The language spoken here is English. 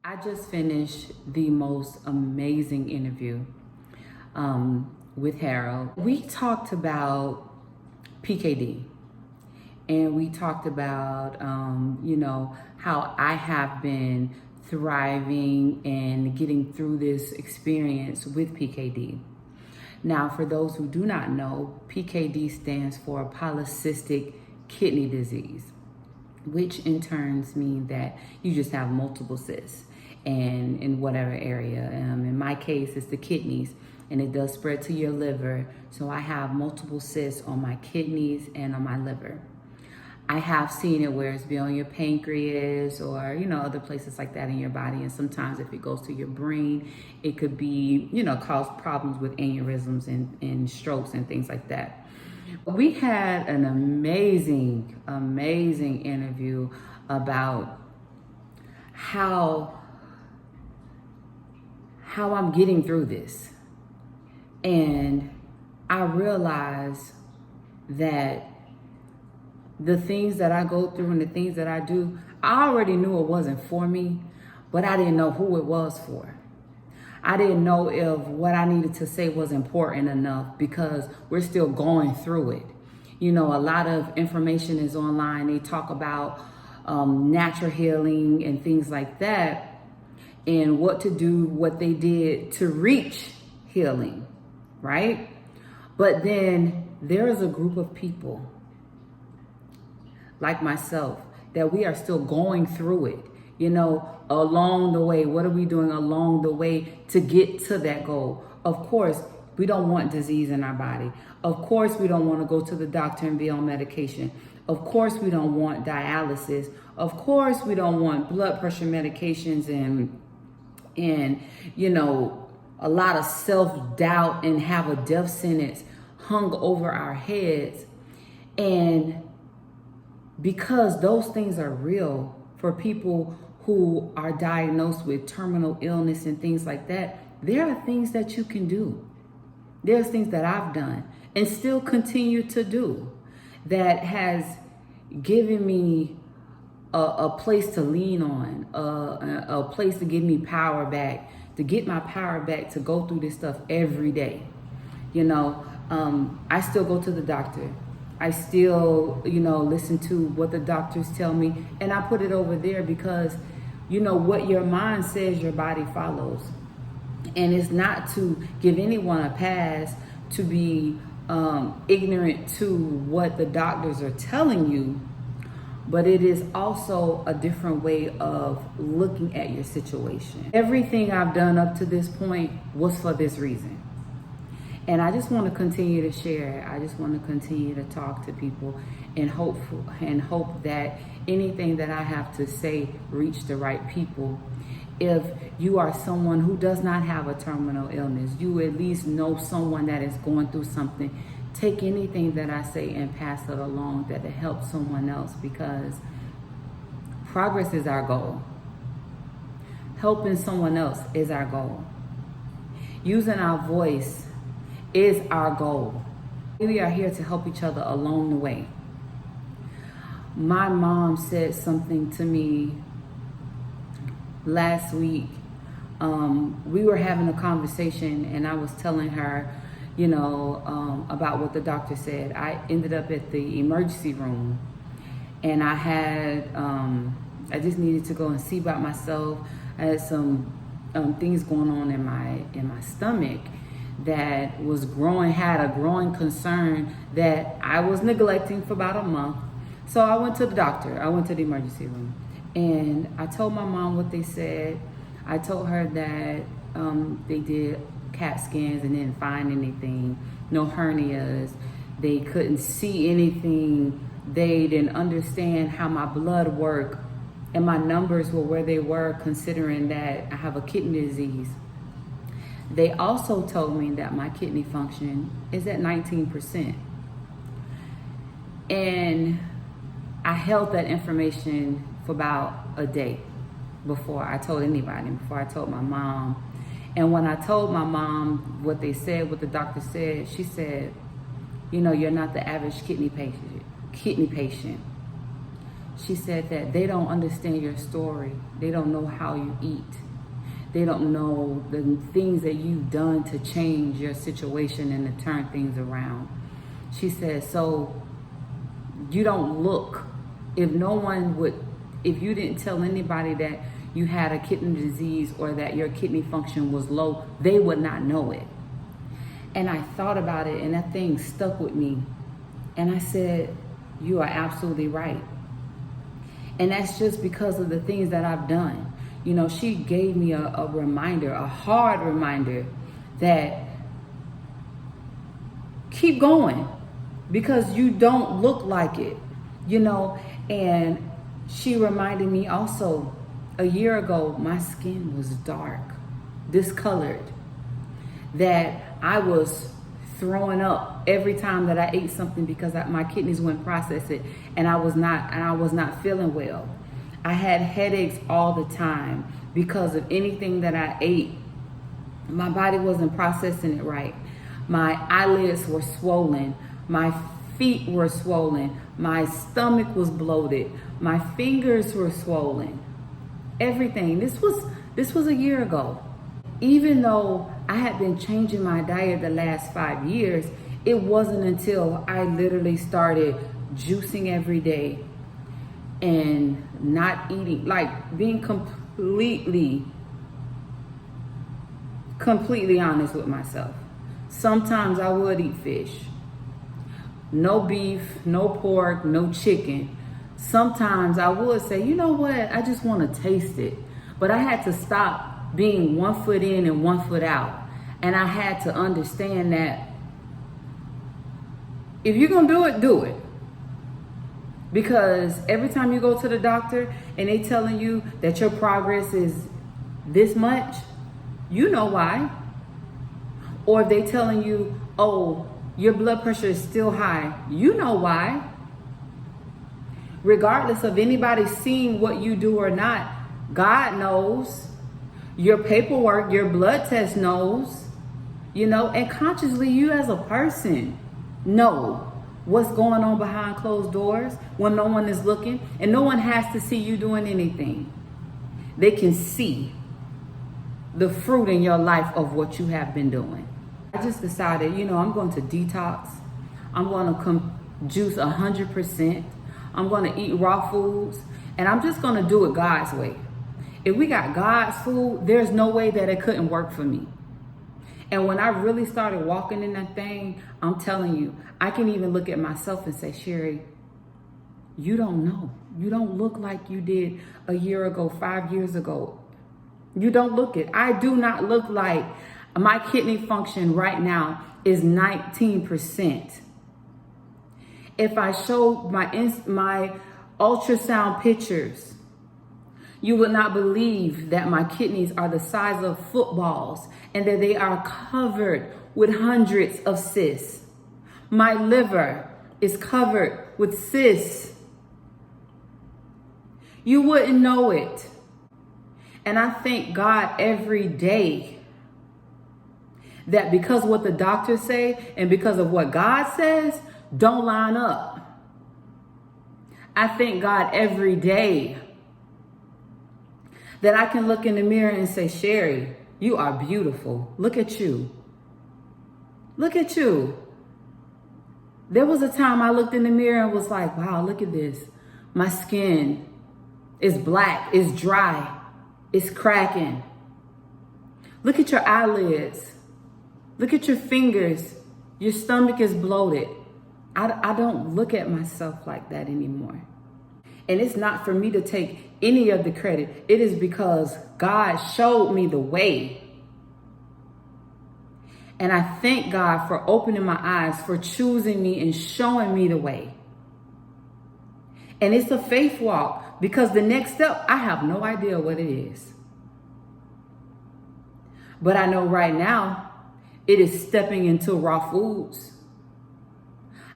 I just finished the most amazing interview with Harold. We talked about PKD and we talked about, how I have been thriving and getting through this experience with PKD. Now, for those who do not know, PKD stands for polycystic kidney disease, which in turns mean that you just have multiple cysts and in whatever area. In my case, it's the kidneys, and it does spread to your liver. So I have multiple cysts on my kidneys and on my liver. I have seen it where it's be on your pancreas or, other places like that in your body. And sometimes if it goes to your brain, it could be, cause problems with aneurysms and strokes and things like that. We had an amazing interview about how I'm getting through this. And I realized that the things that I go through and the things that I do, I already knew it wasn't for me, but I didn't know who it was for. I didn't know if what I needed to say was important enough because we're still going through it. A lot of information is online. They talk about natural healing and things like that and what to do, what they did to reach healing, right? But then there is a group of people like myself that we are still going through it. Along the way, what are we doing along the way to get to that goal? Of course, we don't want disease in our body. Of course, we don't want to go to the doctor and be on medication. Of course, we don't want dialysis. Of course, we don't want blood pressure medications and a lot of self-doubt and have a death sentence hung over our heads. And because those things are real for people who are diagnosed with terminal illness and things like that, there are things that you can do. There's things that I've done and still continue to do that has given me a place to lean on, a place to give me power back, to get my power back to go through this stuff every day. I still go to the doctor. I still, listen to what the doctors tell me, and I put it over there because, what your mind says, your body follows. And it's not to give anyone a pass to be ignorant to what the doctors are telling you, but it is also a different way of looking at your situation. Everything I've done up to this point was for this reason. And I just want to continue to share. I just want to continue to talk to people and hope that anything that I have to say reach the right people. If you are someone who does not have a terminal illness, you at least know someone that is going through something. Take anything that I say and pass it along that it helps someone else, because progress is our goal. Helping someone else is our goal. Using our voice is our goal. We are here to help each other along the way. My mom said something to me last week. We were having a conversation and I was telling her, about what the doctor said. I ended up at the emergency room and I just needed to go and see about myself. I had some things going on in my stomach that was had a growing concern that I was neglecting for about a month. So I went to the doctor. I went to the emergency room and I told my mom what they said. I told her that they did CAT scans and didn't find anything, no hernias. They couldn't see anything. They didn't understand how my blood worked and my numbers were where they were, considering that I have a kidney disease. They also told me that my kidney function is at 19%. And I held that information for about a day before I told anybody, before I told my mom. And when I told my mom what they said, what the doctor said, she said, you're not the average kidney patient. She said that they don't understand your story. They don't know how you eat. They don't know the things that you've done to change your situation and to turn things around. She said, so you don't look. If you didn't tell anybody that you had a kidney disease or that your kidney function was low, they would not know it. And I thought about it, and that thing stuck with me. And I said, you are absolutely right. And that's just because of the things that I've done. You know, she gave me a reminder, a hard reminder, that keep going because you don't look like it, you know. And she reminded me also, a year ago, my skin was dark, discolored, that I was throwing up every time that I ate something because my kidneys wouldn't process it, and I was not feeling well. I had headaches all the time because of anything that I ate. My body wasn't processing it right. My eyelids were swollen. My feet were swollen. My stomach was bloated. My fingers were swollen. Everything. This was a year ago. Even though I had been changing my diet the last 5 years, it wasn't until I literally started juicing every day and not eating, like being completely honest with myself. Sometimes I would eat fish. No beef, no pork, no chicken. Sometimes I would say, you know what, I just want to taste it. But I had to stop being 1 foot in and 1 foot out. And I had to understand that if you're going to do it, do it. Because every time you go to the doctor and they telling you that your progress is this much, you know why. Or if they telling you, oh, your blood pressure is still high, you know why. Regardless of anybody seeing what you do or not, God knows. Your paperwork, your blood test knows, you know, and consciously you as a person know what's going on behind closed doors when no one is looking, and no one has to see you doing anything. They can see the fruit in your life of what you have been doing. I just decided, you know, I'm going to detox. I'm going to juice 100%. I'm going to eat raw foods, and I'm just going to do it God's way. If we got God's food, there's no way that it couldn't work for me. And when I really started walking in that thing, I'm telling you, I can even look at myself and say, Sherry, you don't know. You don't look like you did a year ago, 5 years ago. You don't look it. I do not look like my kidney function right now is 19%. If I showed my ultrasound pictures, you would not believe that my kidneys are the size of footballs and that they are covered with hundreds of cysts. My liver is covered with cysts. You wouldn't know it. And I thank God every day that because what the doctors say and because of what God says don't line up. I thank God every day that I can look in the mirror and say, Sherry, you are beautiful. Look at you. Look at you. There was a time I looked in the mirror and was like, wow, look at this. My skin is black, it's dry, it's cracking. Look at your eyelids. Look at your fingers. Your stomach is bloated. I don't look at myself like that anymore. And it's not for me to take any of the credit. It is because God showed me the way. And I thank God for opening my eyes, for choosing me and showing me the way. And it's a faith walk because the next step, I have no idea what it is. But I know right now, it is stepping into raw foods.